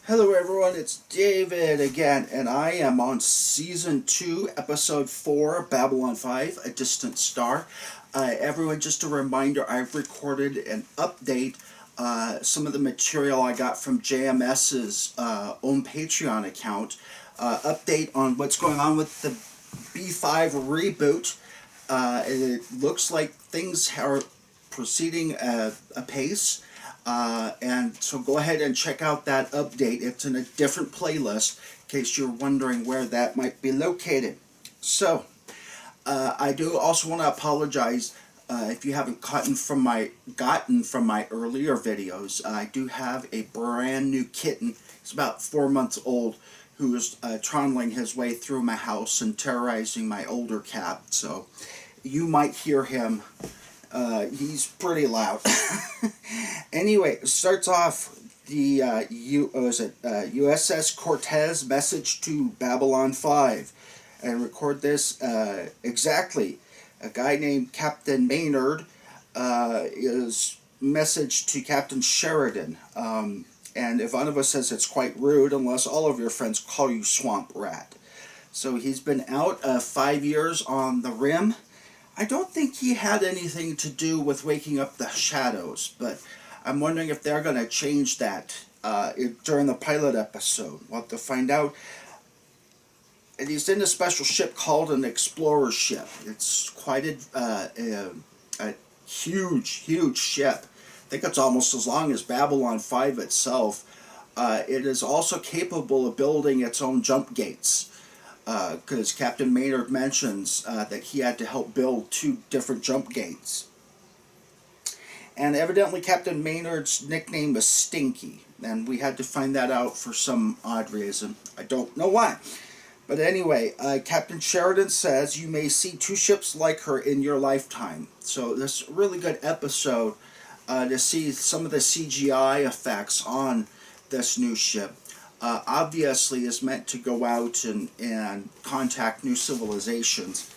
Hello everyone, it's David again, and I am on Season 2, Episode 4, Babylon 5, A Distant Star. Everyone, just a reminder, I've recorded an update, some of the material I got from JMS's own Patreon account, update on what's going on with the B5 reboot. It looks like things are proceeding apace. And so go ahead and check out that update. It's in a different playlist in case you're wondering where that might be located. So, I do also want to apologize if you haven't gotten from my earlier videos. I do have a brand new kitten. He's about 4 months old, who is trundling his way through my house and terrorizing my older cat. So, you might hear him. He's pretty loud. Anyway, it starts off the USS Cortez message to Babylon5, and record this exactly. A guy named Captain Maynard is message to Captain Sheridan, and Ivanova says it's quite rude unless all of your friends call you Swamp Rat. So he's been out 5 years on the rim. I don't think he had anything to do with waking up the shadows, but I'm wondering if they're going to change that during the pilot episode. We'll have to find out. And he's in a special ship called an explorer ship. It's quite a huge ship. I think it's almost as long as Babylon 5 itself. It is also capable of building its own jump gates. Because Captain Maynard mentions that he had to help build 2 different jump gates. And evidently Captain Maynard's nickname was Stinky, and we had to find that out for some odd reason. I don't know why. But anyway, Captain Sheridan says you may see 2 ships like her in your lifetime. So this is a really good episode to see some of the CGI effects on this new ship. Obviously is meant to go out and contact new civilizations.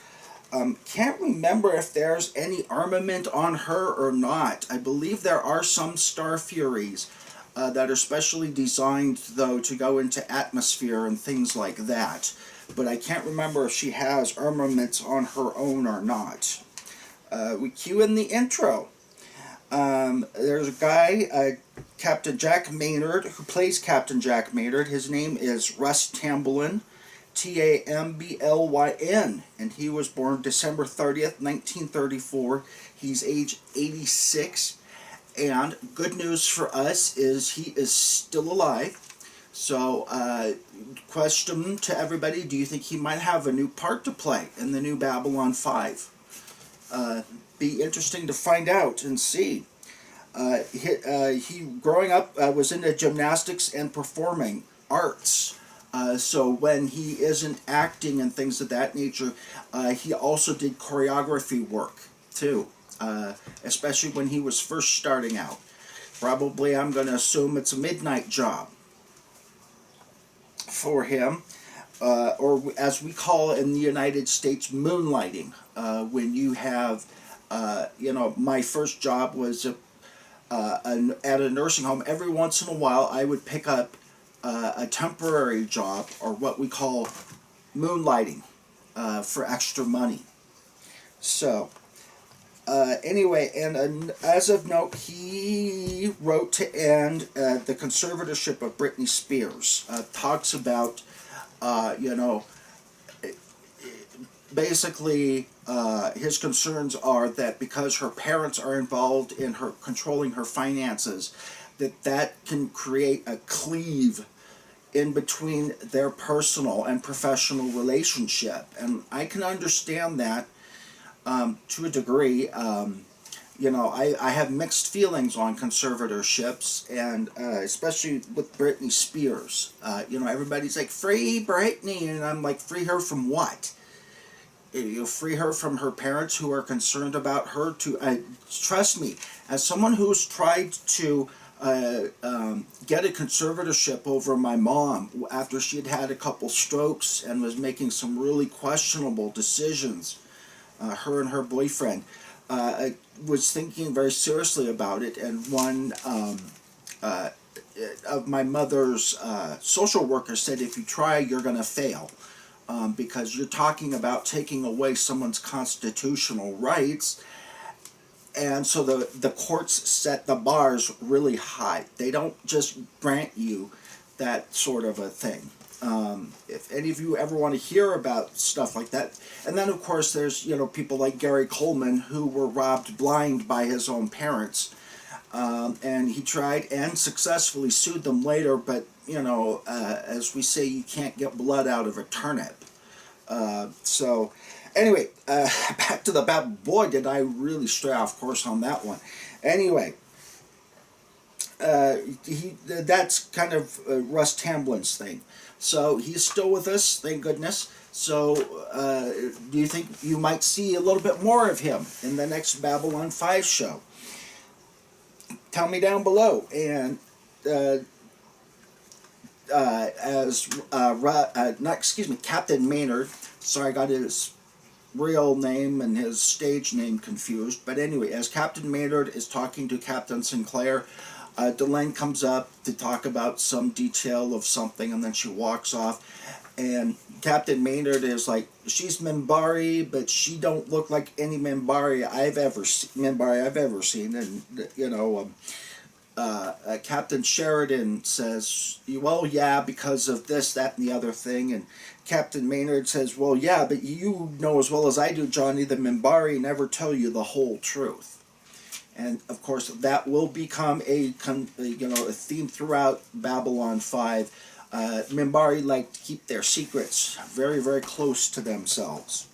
Can't remember if there's any armament on her or not. I believe there are some Star Furies that are specially designed, though, to go into atmosphere and things like that. But I can't remember if she has armaments on her own or not. We cue in the intro. There's a guy, Capt Jack Maynard, who plays Captain Jack Maynard. His name is Russ Tamblyn, Tamblyn, and he was born December 30th, 1934. He's age 86, and good news for us is he is still alive. So, question to everybody, do you think he might have a new part to play in the new Babylon 5? Be interesting to find out and see. He growing up was into gymnastics and performing arts. So when he isn't acting and things of that nature, he also did choreography work too, especially when he was first starting out. Probably, I'm going to assume it's a midnight job for him, or as we call it in the United States, moonlighting. When you have, my first job was at a nursing home. Every once in a while, I would pick up a temporary job, or what we call moonlighting, for extra money. So, anyway, and as of note, he wrote to end the conservatorship of Britney Spears. Talks about, basically, his concerns are that because her parents are involved in her controlling her finances, that can create a cleave in between their personal and professional relationship. And I can understand that to a degree. I have mixed feelings on conservatorships, and especially with Britney Spears. Everybody's like, free Britney, and I'm like, free her from what? You free her from her parents who are concerned about her. Trust me, as someone who's tried to get a conservatorship over my mom after she'd had a couple strokes and was making some really questionable decisions, her and her boyfriend, I was thinking very seriously about it, and one of my mother's social worker said, if you try, you're going to fail. Because you're talking about taking away someone's constitutional rights. And so the courts set the bars really high. They don't just grant you that sort of a thing. If any of you ever want to hear about stuff like that. And then, of course, there's, people like Gary Coleman who were robbed blind by his own parents. And he tried and successfully sued them later, but, as we say, you can't get blood out of a turnip. So, anyway, back to the boy, did I really stray off course on that one. Anyway, that's kind of Russ Tamblyn's thing. So he's still with us, thank goodness. So do you think you might see a little bit more of him in the next Babylon 5 show? Tell me down below. And Captain Maynard, sorry I got his real name and his stage name confused, but anyway, as Captain Maynard is talking to Captain Sinclair, Delane comes up to talk about some detail of something, and then she walks off, and Captain Maynard is like, she's Minbari, but she don't look like any Minbari I've ever seen, and Captain Sheridan says, well, yeah, because of this, that, and the other thing, and Captain Maynard says, well, yeah, but you know as well as I do, Johnny, the Minbari never tell you the whole truth. And, of course, that will become a theme throughout Babylon 5. Minbari like to keep their secrets very, very close to themselves.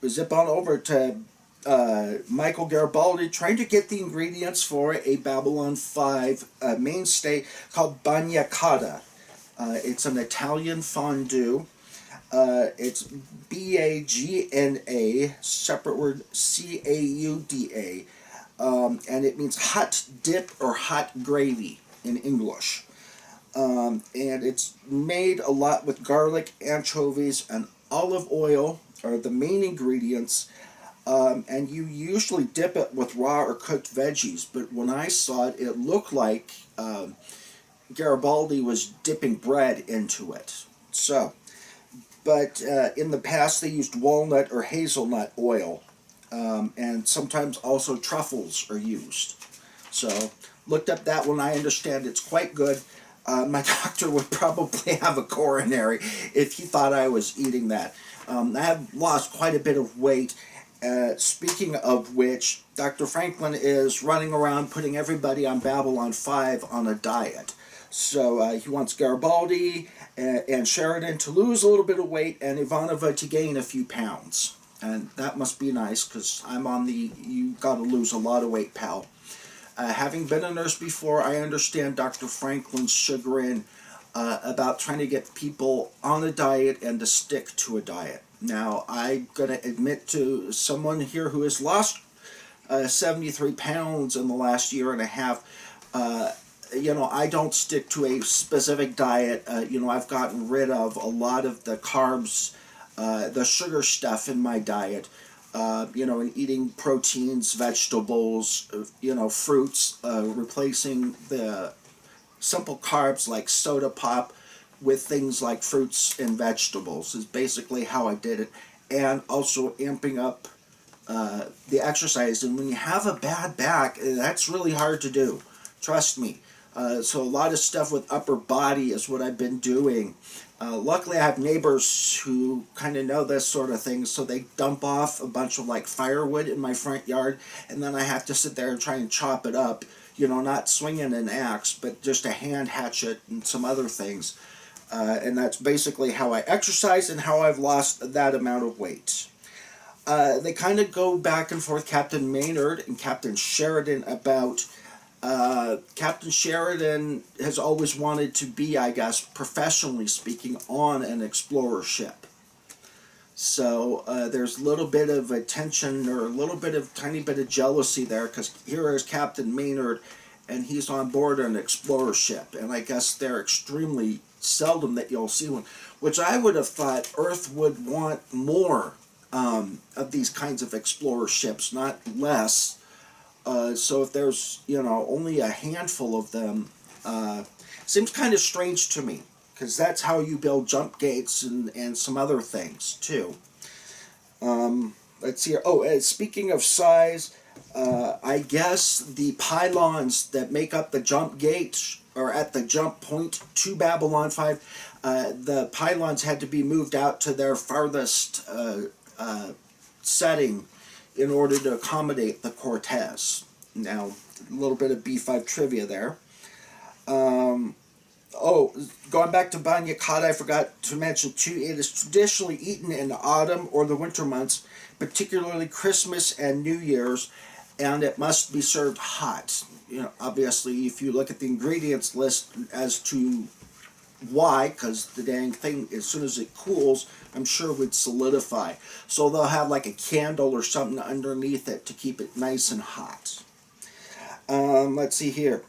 Zip on over to Michael Garibaldi trying to get the ingredients for a Babylon 5 mainstay called banya cauda. It's an Italian fondue. It's B-A-G-N-A, separate word C-A-U-D-A, and it means hot dip or hot gravy in English. And it's made a lot with garlic, anchovies, and olive oil are the main ingredients, and you usually dip it with raw or cooked veggies, but when I saw it, it looked like Garibaldi was dipping bread into it. So, but in the past they used walnut or hazelnut oil, and sometimes also truffles are used. So, looked up that one. I understand it's quite good. My doctor would probably have a coronary if he thought I was eating that. I have lost quite a bit of weight. Speaking of which, Dr. Franklin is running around putting everybody on Babylon 5 on a diet. So he wants Garibaldi and Sheridan to lose a little bit of weight and Ivanova to gain a few pounds. And that must be nice because I'm on the you gotta lose a lot of weight, pal. Having been a nurse before, I understand Dr. Franklin's chagrin about trying to get people on a diet and to stick to a diet. Now, I'm going to admit to someone here who has lost 73 pounds in the last year and a half, I don't stick to a specific diet. I've gotten rid of a lot of the carbs, the sugar stuff in my diet. And eating proteins, vegetables, fruits, replacing the simple carbs like soda pop with things like fruits and vegetables is basically how I did it. And also amping up the exercise. And when you have a bad back, that's really hard to do. Trust me. So a lot of stuff with upper body is what I've been doing. Luckily, I have neighbors who kind of know this sort of thing, so they dump off a bunch of firewood in my front yard, and then I have to sit there and try and chop it up. Not swinging an axe, but just a hand hatchet and some other things. And that's basically how I exercise and how I've lost that amount of weight. They kind of go back and forth, Captain Maynard and Captain Sheridan, about Captain Sheridan has always wanted to be, I guess, professionally speaking, on an explorer ship. So there's a little bit of a tension or a little bit of tiny bit of jealousy there, because here is Captain Maynard and he's on board an explorer ship, and I guess they're extremely seldom that you'll see one, which I would have thought Earth would want more of these kinds of explorer ships, not less. So if there's, only a handful of them, seems kind of strange to me, because that's how you build jump gates and some other things too. Let's see here. Oh, speaking of size, I guess the pylons that make up the jump gate or at the jump point to Babylon 5, the pylons had to be moved out to their farthest setting in order to accommodate the Cortez. Now, a little bit of B5 trivia there. Going back to banya, cauda, I forgot to mention too, it is traditionally eaten in the autumn or the winter months, particularly Christmas and New Year's, and it must be served hot. Obviously, if you look at the ingredients list as to why, because the dang thing, as soon as it cools, I'm sure would solidify. So they'll have like a candle or something underneath it to keep it nice and hot. Let's see here.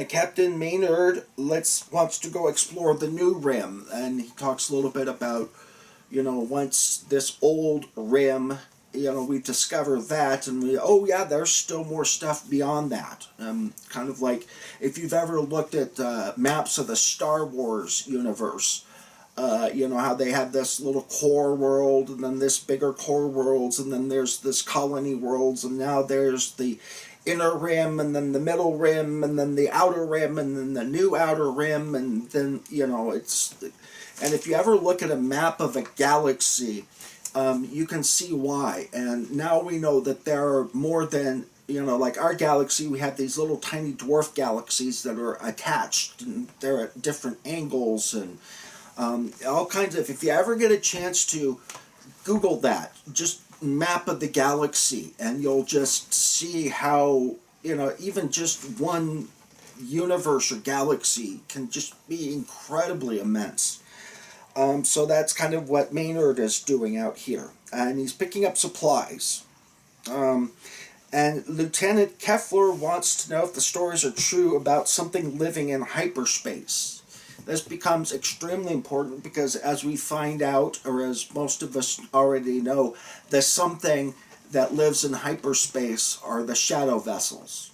Captain Maynard wants to go explore the new rim, and he talks a little bit about, once this old rim, we discover that, and there's still more stuff beyond that. Kind of like if you've ever looked at maps of the Star Wars universe, how they have this little core world, and then this bigger core worlds, and then there's this colony worlds, and now there's the inner rim, and then the middle rim, and then the outer rim, and then the new outer rim, and then, and if you ever look at a map of a galaxy, you can see why. And now we know that there are more than, like our galaxy, we have these little tiny dwarf galaxies that are attached, and they're at different angles, and all kinds of, if you ever get a chance to Google that, just map of the galaxy, and you'll just see how, even just one universe or galaxy can just be incredibly immense. So that's kind of what Maynard is doing out here. And he's picking up supplies. And Lieutenant Keffler wants to know if the stories are true about something living in hyperspace. This becomes extremely important because, as we find out, or as most of us already know, the something that lives in hyperspace are the shadow vessels.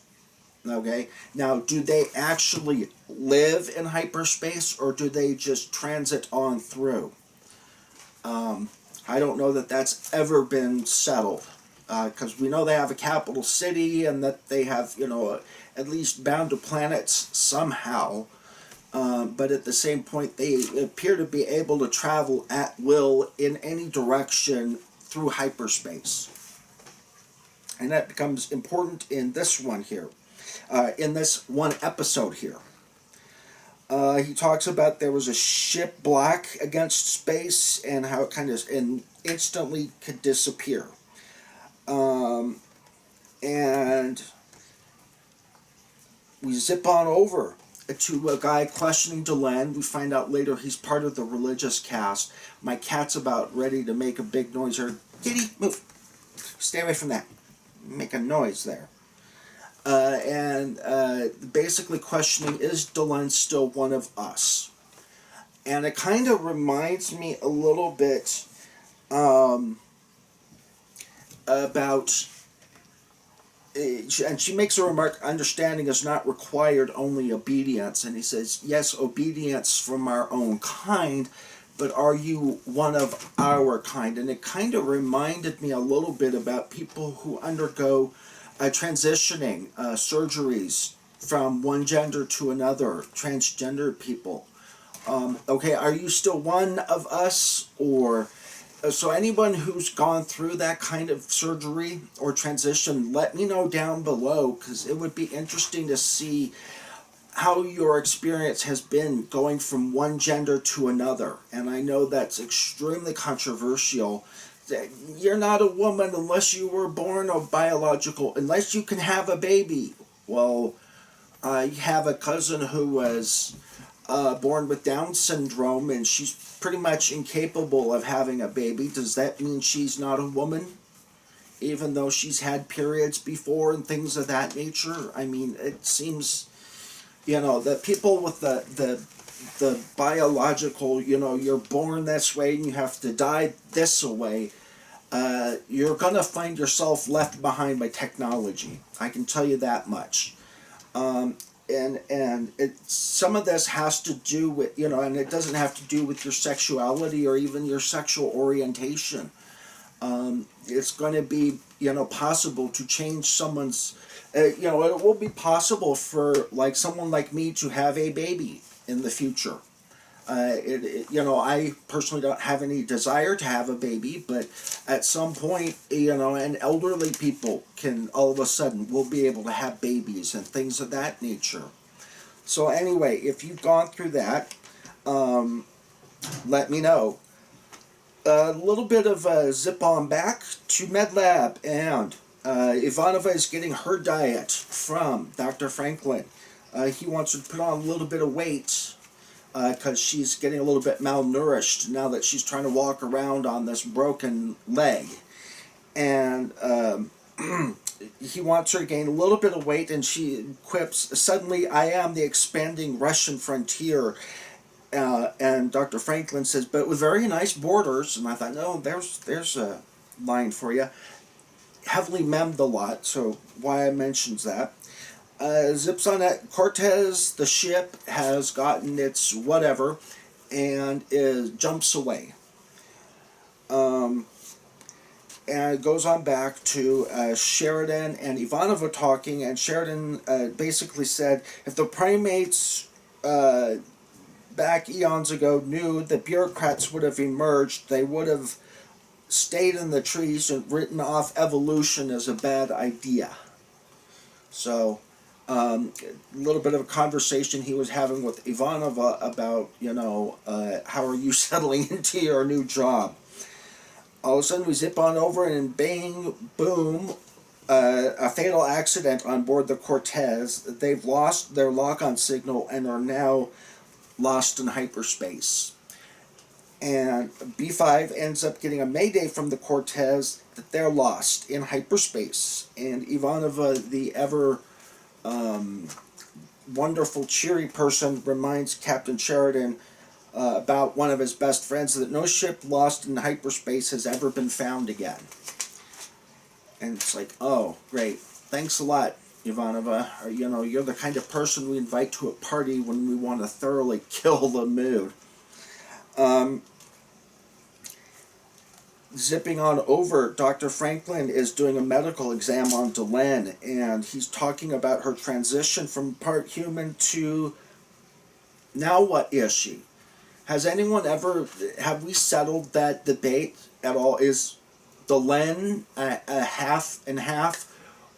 Okay? Now, do they actually live in hyperspace, or do they just transit on through? I don't know that that's ever been settled, because we know they have a capital city, and that they have, at least bound to planets somehow. But at the same point, they appear to be able to travel at will in any direction through hyperspace. And that becomes important in this one here, in this one episode here. He talks about there was a ship black against space and how it kind of instantly could disappear. And we zip on over to a guy questioning Delenn. We find out later he's part of the religious caste. My cat's about ready to make a big noise. Or, kitty, move. Stay away from that. Make a noise there. Basically questioning, is Delenn still one of us? And it kind of reminds me a little bit about... And she makes a remark, understanding is not required, only obedience. And he says, yes, obedience from our own kind, but are you one of our kind? And it kind of reminded me a little bit about people who undergo transitioning surgeries from one gender to another, transgender people. Okay, are you still one of us, or... So anyone who's gone through that kind of surgery or transition, let me know down below, because it would be interesting to see how your experience has been going from one gender to another. And I know that's extremely controversial. You're not a woman unless you were born of biological, unless you can have a baby. Well, I have a cousin who was born with Down syndrome, and she's pretty much incapable of having a baby. Does that mean she's not a woman, even though she's had periods before and things of that nature? I mean, it seems, the people with the biological, you're born this way and you have to die this way, you're going to find yourself left behind by technology. I can tell you that much. Some of this has to do with, and it doesn't have to do with your sexuality or even your sexual orientation. It's going to be, possible to change someone's, it will be possible for like someone like me to have a baby in the future. I personally don't have any desire to have a baby, but at some point, and elderly people can all of a sudden will be able to have babies and things of that nature. So anyway, if you've gone through that, let me know. A little bit of a zip on back to MedLab, and Ivanova is getting her diet from Dr. Franklin. He wants her to put on a little bit of weight, because she's getting a little bit malnourished now that she's trying to walk around on this broken leg. And he wants her to gain a little bit of weight, and she quips, "Suddenly I am the expanding Russian frontier." And Dr. Franklin says, "But with very nice borders." And I thought, no, there's a line for you. Heavily memmed a lot, so why I mentions that. Zips on that. Cortez, the ship, has gotten its whatever, and jumps away. And it goes on back to Sheridan and Ivanova talking, and Sheridan basically said, if the primates back eons ago knew that bureaucrats would have emerged, they would have stayed in the trees and written off evolution as a bad idea. So, a little bit of a conversation he was having with Ivanova about, how are you settling into your new job? All of a sudden we zip on over, and bang, boom, a fatal accident on board the Cortez. They've lost their lock-on signal and are now lost in hyperspace. And B5 ends up getting a mayday from the Cortez that they're lost in hyperspace. And Ivanova, the ever wonderful, cheery person, reminds Captain Sheridan about one of his best friends, that no ship lost in hyperspace has ever been found again. And it's like, oh, great. Thanks a lot, Ivanova. Or, you're the kind of person we invite to a party when we want to thoroughly kill the mood. Zipping on over, Dr. Franklin is doing a medical exam on Delenn, and he's talking about her transition from part human to now what is she? Have we settled that debate at all? Is Delenn a half and half,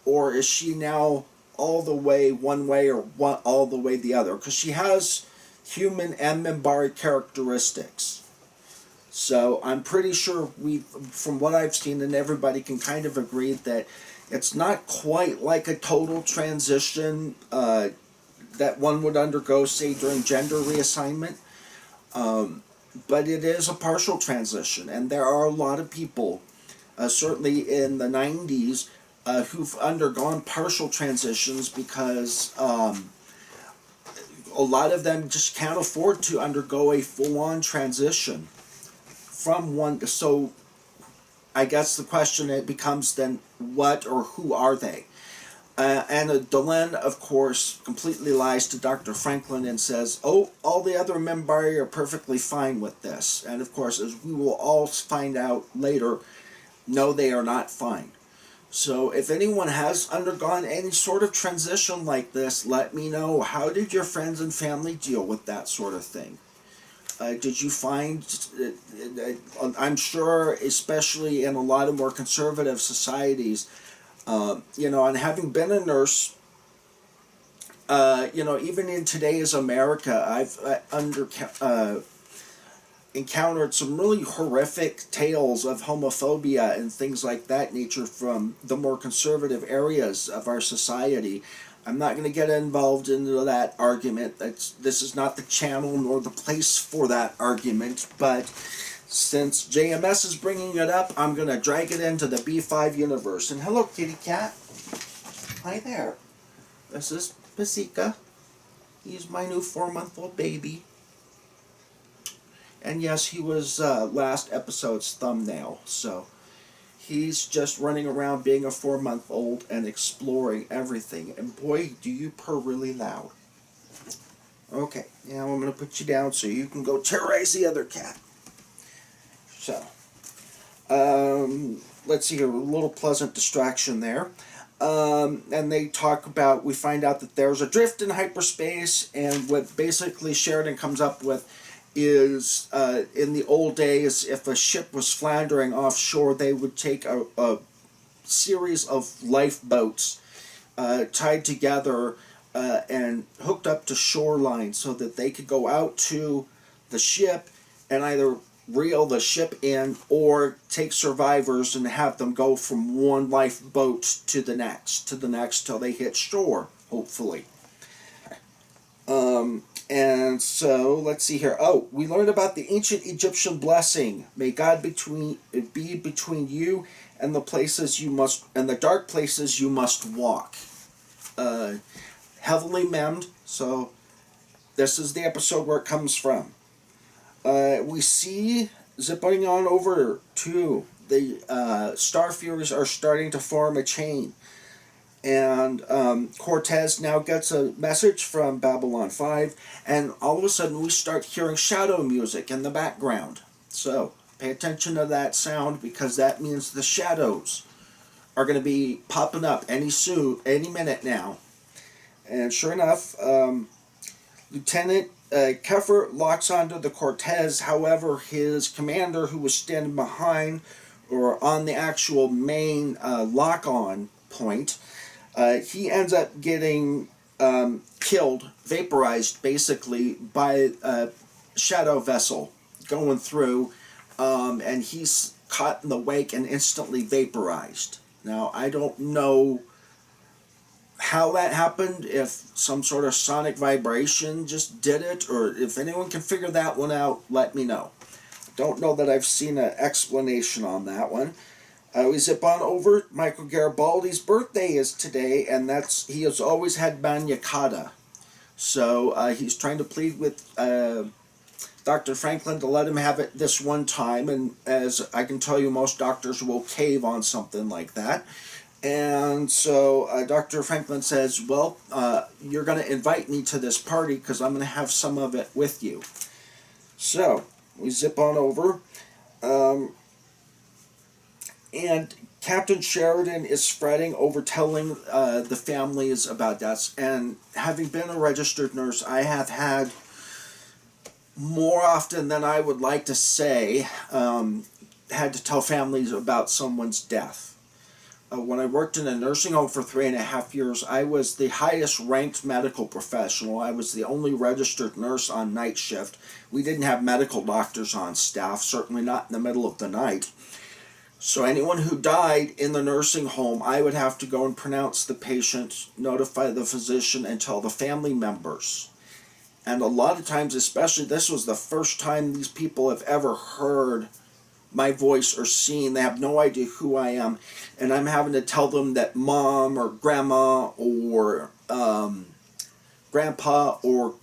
or is she now all the way one way or all the way the other? Because she has human and Minbari characteristics. So I'm pretty sure from what I've seen, and everybody can kind of agree that it's not quite like a total transition that one would undergo, say, during gender reassignment. But it is a partial transition, and there are a lot of people, certainly in the 90s, who've undergone partial transitions because a lot of them just can't afford to undergo a full-on transition from one. So I guess the question it becomes then, what or who are they? And Delenn, of course, completely lies to Dr. Franklin and says, oh, all the other Minbari are perfectly fine with this. And of course, as we will all find out later, no, they are not fine. So if anyone has undergone any sort of transition like this, let me know. How did your friends and family deal with that sort of thing? Did you find, I'm sure, especially in a lot of more conservative societies, and having been a nurse, even in today's America, I've encountered some really horrific tales of homophobia and things like that nature from the more conservative areas of our society. I'm not going to get involved into that argument. This is not the channel nor the place for that argument, but since JMS is bringing it up, I'm going to drag it into the B5 universe. And hello, kitty cat. Hi there. This is Pisica. He's my new 4-month-old baby. And yes, he was last episode's thumbnail, so He's just running around being a 4-month-old and exploring everything. And boy, do you purr really loud. Okay, now I'm going to put you down so you can go terrorize the other cat. So, let's see here, a little pleasant distraction there. And they talk about, we find out that there's a drift in hyperspace, and what basically Sheridan comes up with is, in the old days, if a ship was floundering offshore, they would take a series of lifeboats tied together and hooked up to shoreline so that they could go out to the ship and either reel the ship in or take survivors and have them go from one lifeboat to the next till they hit shore, hopefully. And so let's see here. Oh, we learned about the ancient Egyptian blessing. May God be between you and the places you must, and the dark places you must walk. Heavily memmed. So this is the episode where it comes from. We see, zipping on over to the Star Furies are starting to form a chain. And Cortez now gets a message from Babylon5, and all of a sudden we start hearing shadow music in the background. So pay attention to that sound, because that means the shadows are going to be popping up any minute now. And sure enough, Lieutenant Keffer locks onto the Cortez. However, his commander, who was standing behind or on the actual main lock-on point, he ends up getting killed, vaporized, basically, by a shadow vessel going through, and he's caught in the wake and instantly vaporized. Now, I don't know how that happened, if some sort of sonic vibration just did it, or if anyone can figure that one out, let me know. Don't know that I've seen an explanation on that one. We zip on over. Michael Garibaldi's birthday is today, and he has always had banya cauda. So he's trying to plead with Dr. Franklin to let him have it this one time, and as I can tell you, most doctors will cave on something like that. And so Dr. Franklin says, well, you're going to invite me to this party because I'm going to have some of it with you. So we zip on over. And Captain Sheridan is fretting over telling the families about deaths. And having been a registered nurse, I have had, more often than I would like to say, had to tell families about someone's death. When I worked in a nursing home for 3.5 years, I was the highest ranked medical professional. I was the only registered nurse on night shift. We didn't have medical doctors on staff, certainly not in the middle of the night. So anyone who died in the nursing home, I would have to go and pronounce the patient, notify the physician, and tell the family members. And a lot of times, especially, this was the first time these people have ever heard my voice or seen. They have no idea who I am, and I'm having to tell them that mom or grandma or grandpa or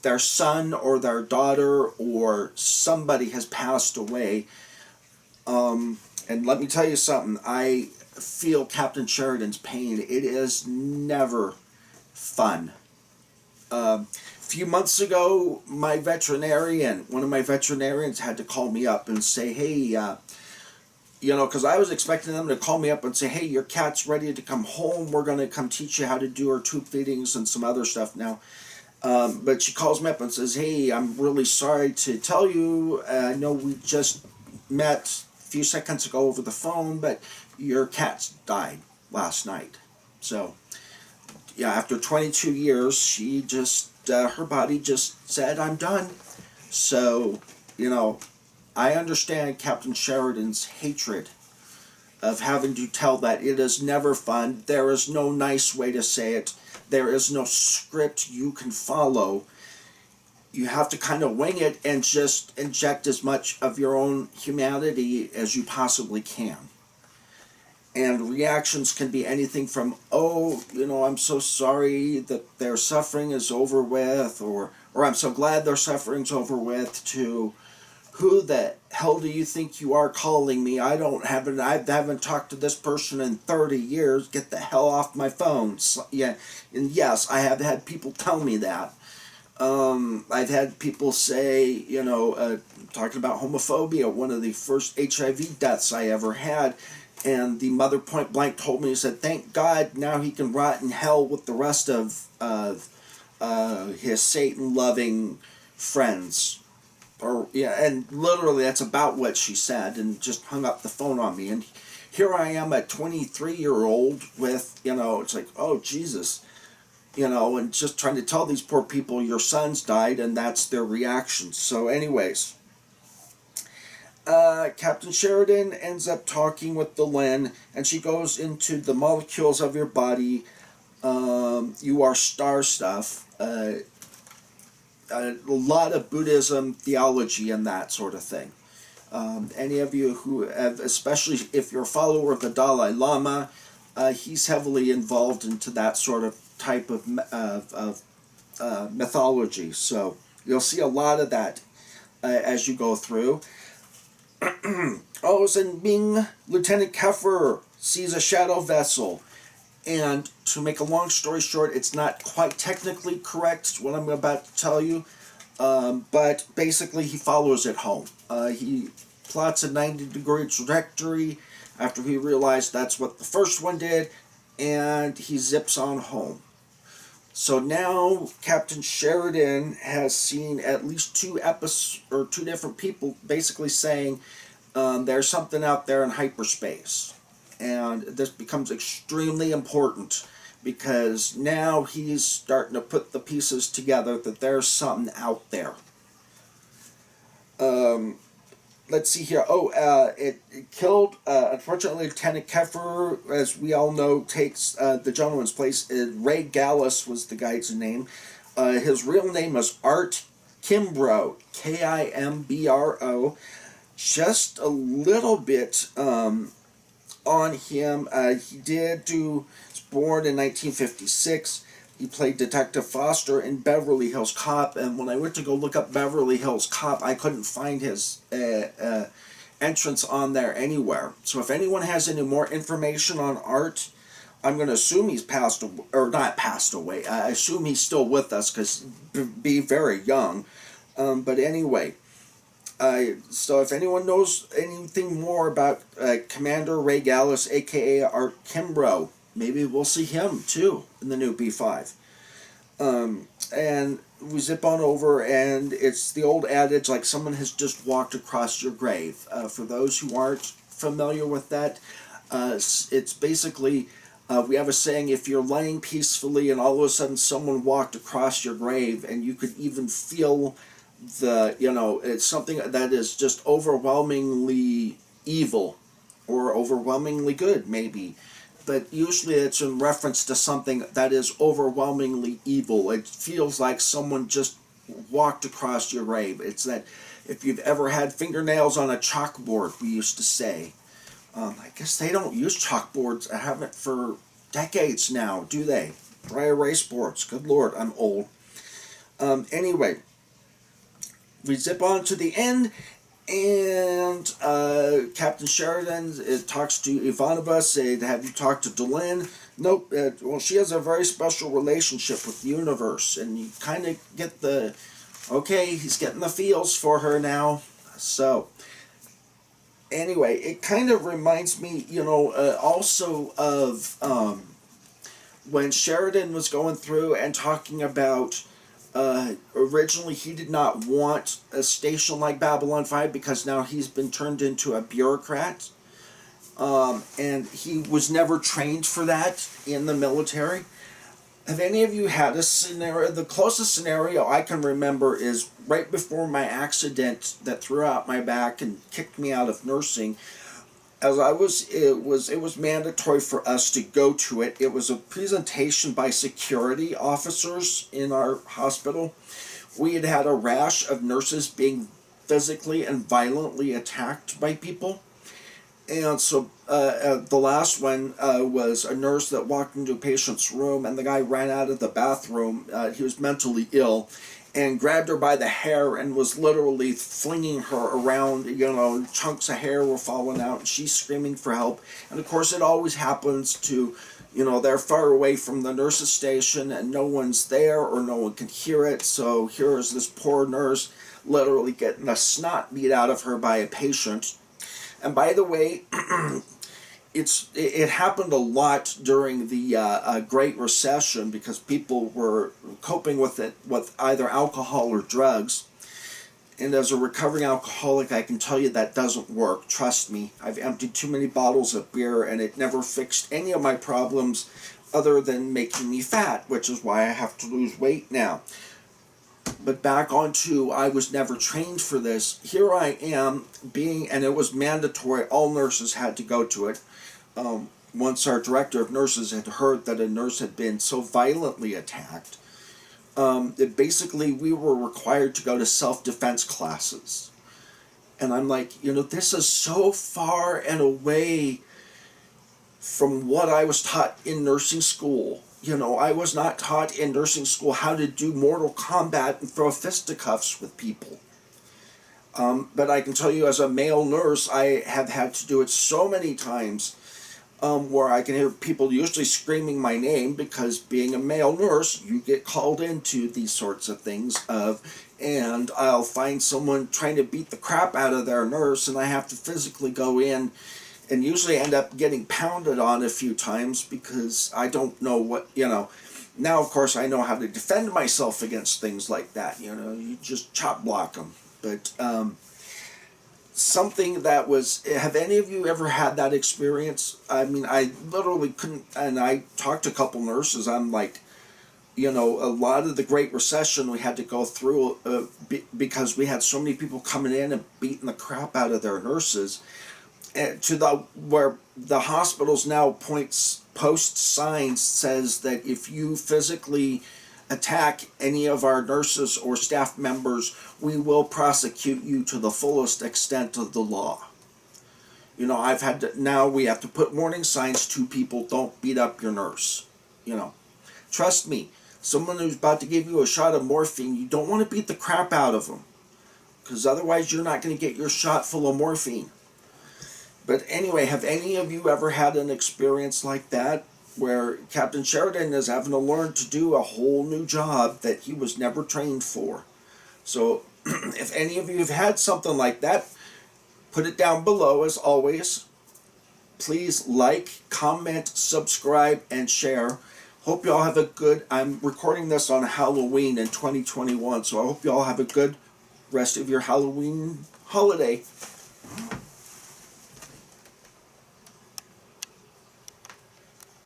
their son or their daughter or somebody has passed away. And let me tell you something, I feel Captain Sheridan's pain. It is never fun. A few months ago, one of my veterinarians had to call me up and say, hey, because I was expecting them to call me up and say, hey, your cat's ready to come home. We're going to come teach you how to do her tube feedings and some other stuff now. But she calls me up and says, hey, I'm really sorry to tell you. I know we just met a few seconds ago over the phone, but your cat's died last night. So, yeah, after 22 years, she just, her body just said, I'm done. So, I understand Captain Sheridan's hatred of having to tell that. It is never fun. There is no nice way to say it. There is no script you can follow. You have to kind of wing it and just inject as much of your own humanity as you possibly can. And reactions can be anything from, oh, I'm so sorry that their suffering is over with, or I'm so glad their suffering's over with, to, who the hell do you think you are calling me? I haven't talked to this person in 30 years. Get the hell off my phone. So, yeah, and yes, I have had people tell me that. I've had people say, talking about homophobia, one of the first HIV deaths I ever had, and the mother point blank told me, he said, thank God now he can rot in hell with the rest of his Satan-loving friends. And literally that's about what she said, and just hung up the phone on me. And here I am, a 23-year-old with, it's like, oh, Jesus. And just trying to tell these poor people your sons died, and that's their reaction. So anyways, Captain Sheridan ends up talking with Delenn, and she goes into the molecules of your body. You are star stuff. A lot of Buddhism theology and that sort of thing. Any of you who have, especially if you're a follower of the Dalai Lama, he's heavily involved into that sort of type of mythology. So you'll see a lot of that as you go through. And Ming, Lieutenant Keffer sees a shadow vessel. And to make a long story short, it's not quite technically correct what I'm about to tell you, but basically he follows it home. He plots a 90-degree trajectory after he realized that's what the first one did, and he zips on home. So now Captain Sheridan has seen at least two different people basically saying there's something out there in hyperspace. And this becomes extremely important because now he's starting to put the pieces together that there's something out there. Let's see here. It killed, unfortunately, Lieutenant Keffer, as we all know, takes the gentleman's place. Ray Galus was the guy's name. His real name is Art Kimbro, Kimbro. Just a little bit on him. He was born in 1956. He played Detective Foster in Beverly Hills Cop, and when I went to go look up Beverly Hills Cop, I couldn't find his entrance on there anywhere. So if anyone has any more information on Art, I'm going to assume he's not passed away. I assume he's still with us because be very young. But anyway, so if anyone knows anything more about Cmdr Ray Galus, aka Art Kimbro, maybe we'll see him too in the new B5. And we zip on over, and it's the old adage, like someone has just walked across your grave. For those who aren't familiar with that, it's basically, we have a saying, if you're laying peacefully and all of a sudden someone walked across your grave and you could even feel it's something that is just overwhelmingly evil or overwhelmingly good, maybe. But usually it's in reference to something that is overwhelmingly evil. It feels like someone just walked across your grave. It's that if you've ever had fingernails on a chalkboard, we used to say. I guess they don't use chalkboards. I haven't for decades now, do they? Dry erase boards. Good Lord, I'm old. Anyway, we zip on to the end, and Captain Sheridan talks to Ivanova, say, have you talked to Delenn? Nope. Well, she has a very special relationship with the universe, and you kind of get okay, he's getting the feels for her now. So, anyway, it kind of reminds me, also of when Sheridan was going through and talking about originally he did not want a station like Babylon5 because now he's been turned into a bureaucrat, and he was never trained for that in the military. Have any of you had a scenario? The closest scenario I can remember is right before my accident that threw out my back and kicked me out of nursing. It was mandatory for us to go to it. It was a presentation by security officers in our hospital. We had had a rash of nurses being physically and violently attacked by people. And so the last one was a nurse that walked into a patient's room, and the guy ran out of the bathroom. He was mentally ill, and grabbed her by the hair and was literally flinging her around. You know, chunks of hair were falling out, and she's screaming for help. And of course, it always happens to, you know, they're far away from the nurse's station and no one's there or no one can hear it. So here is this poor nurse literally getting the snot beat out of her by a patient. And by the way, it happened a lot during the Great Recession because people were coping with it with either alcohol or drugs. And as a recovering alcoholic, I can tell you that doesn't work. Trust me. I've emptied too many bottles of beer, and it never fixed any of my problems other than making me fat, which is why I have to lose weight now. But back onto, I was never trained for this. Here I am being, and it was mandatory, all nurses had to go to it. Once our director of nurses had heard that a nurse had been so violently attacked, that basically we were required to go to self-defense classes. And I'm like, you know, this is so far and away from what I was taught in nursing school. You know, I was not taught in nursing school how to do Mortal Kombat and throw fisticuffs with people. But I can tell you, as a male nurse, I have had to do it so many times where I can hear people usually screaming my name because being a male nurse, you get called into these sorts of things and I'll find someone trying to beat the crap out of their nurse, and I have to physically go in and usually end up getting pounded on a few times because I don't know what, you know. Now, of course, I know how to defend myself against things like that. You know, you just chop block them. But something that was, have any of you ever had that experience? I mean, I literally couldn't, and I talked to a couple nurses, I'm like, you know, a lot of the Great Recession we had to go through because we had so many people coming in and beating the crap out of their nurses, to the where the hospitals now post signs says that if you physically attack any of our nurses or staff members, we will prosecute you to the fullest extent of the law. You know, I've had to, now we have to put warning signs to people, don't beat up your nurse. You know, trust me, someone who's about to give you a shot of morphine, you don't want to beat the crap out of them, because otherwise you're not going to get your shot full of morphine. But anyway, have any of you ever had an experience like that, where Captain Sheridan is having to learn to do a whole new job that he was never trained for? So if any of you have had something like that, put it down below as always. Please like, comment, subscribe, and share. Hope you all have a good, I'm recording this on Halloween in 2021, so I hope you all have a good rest of your Halloween holiday.